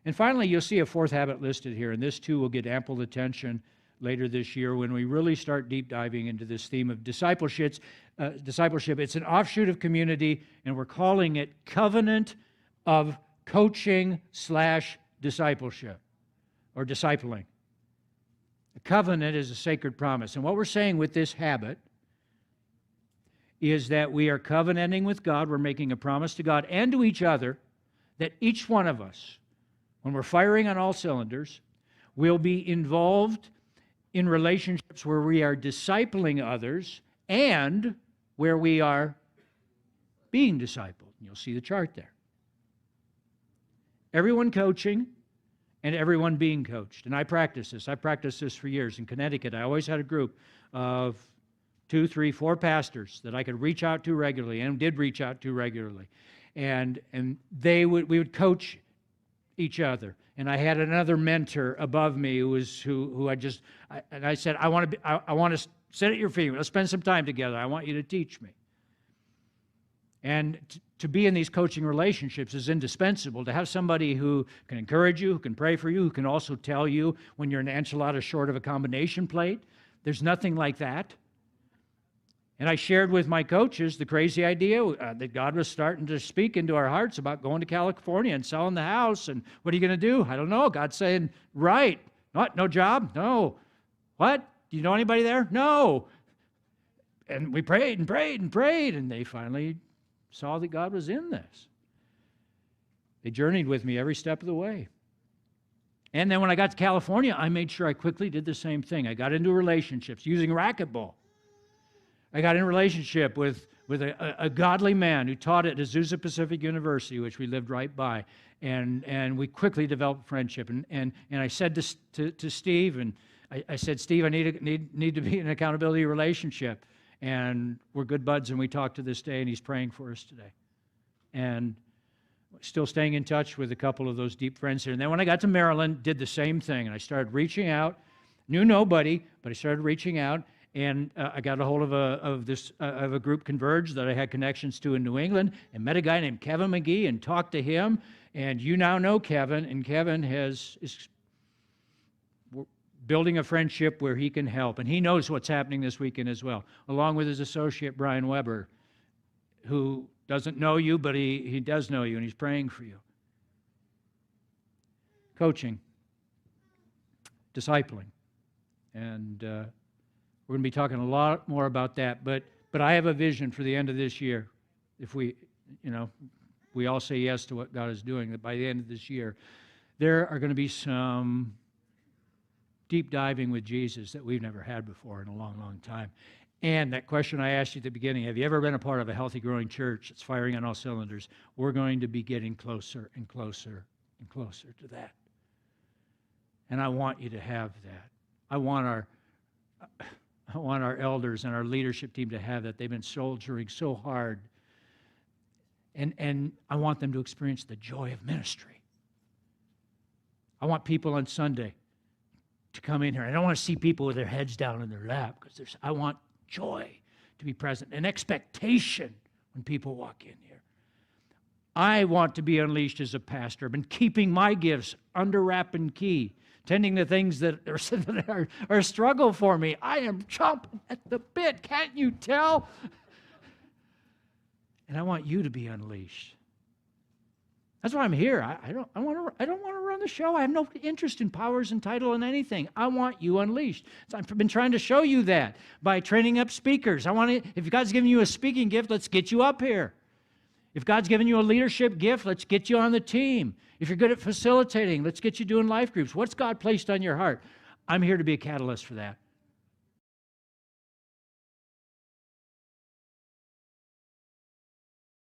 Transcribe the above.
And finally, you'll see a fourth habit listed here, and this too will get ample attention later this year when we really start deep diving into this theme of discipleship. It's an offshoot of community, and we're calling it covenant of coaching / discipleship or discipling. A covenant is a sacred promise. And what we're saying with this habit is that we are covenanting with God. We're making a promise to God and to each other that each one of us, when we're firing on all cylinders, will be involved in relationships where we are discipling others and where we are being discipled. You'll see the chart there. Everyone coaching and everyone being coached. And I practice this. I practiced this for years. In Connecticut, I always had a group of 2, 3, 4 pastors that I could reach out to regularly and did reach out to regularly. And we would coach each other. And I had another mentor above me who I said, I want to sit at your feet. Let's spend some time together. I want you to teach me. And to be in these coaching relationships is indispensable. To have somebody who can encourage you, who can pray for you, who can also tell you when you're an enchilada short of a combination plate. There's nothing like that. And I shared with my coaches the crazy idea that God was starting to speak into our hearts about going to California and selling the house. And what are you going to do? I don't know. God's saying, right. What? No job? No. What? Do you know anybody there? No. And we prayed and prayed and prayed, and they finally saw that God was in this. They journeyed with me every step of the way. And then when I got to California, I made sure I quickly did the same thing. I got into relationships using racquetball. I got in a relationship with a godly man who taught at Azusa Pacific University, which we lived right by, and we quickly developed friendship. And I said to Steve, and I said, Steve, I need to be in an accountability relationship, and we're good buds, and we talk to this day, and he's praying for us today, and still staying in touch with a couple of those deep friends here. And then when I got to Maryland, did the same thing, and I started reaching out. Knew nobody, but I started reaching out. And I got a hold of a group, Converge, that I had connections to in New England, and met a guy named Kevin McGee and talked to him. And you now know Kevin, and Kevin is building a friendship where he can help. And he knows what's happening this weekend as well, along with his associate, Brian Weber, who doesn't know you, but he does know you, and he's praying for you. Coaching, discipling, and we're going to be talking a lot more about that, but I have a vision for the end of this year. If we all say yes to what God is doing, that by the end of this year, there are going to be some deep diving with Jesus that we've never had before in a long, long time. And that question I asked you at the beginning, have you ever been a part of a healthy, growing church that's firing on all cylinders? We're going to be getting closer and closer and closer to that. And I want you to have that. I want our elders and our leadership team to have that. They've been soldiering so hard. And I want them to experience the joy of ministry. I want people on Sunday to come in here. I don't want to see people with their heads down in their lap, because I want joy to be present, and expectation when people walk in here. I want to be unleashed as a pastor. I've been keeping my gifts under wrap and key, tending to things that are a struggle for me. I am chomping at the bit. Can't you tell? And I want you to be unleashed. That's why I'm here. I don't want to run the show. I have no interest in powers and title and anything. I want you unleashed. So I've been trying to show you that by training up speakers. If God's given you a speaking gift, let's get you up here. If God's given you a leadership gift, let's get you on the team. If you're good at facilitating, let's get you doing life groups. What's God placed on your heart? I'm here to be a catalyst for that.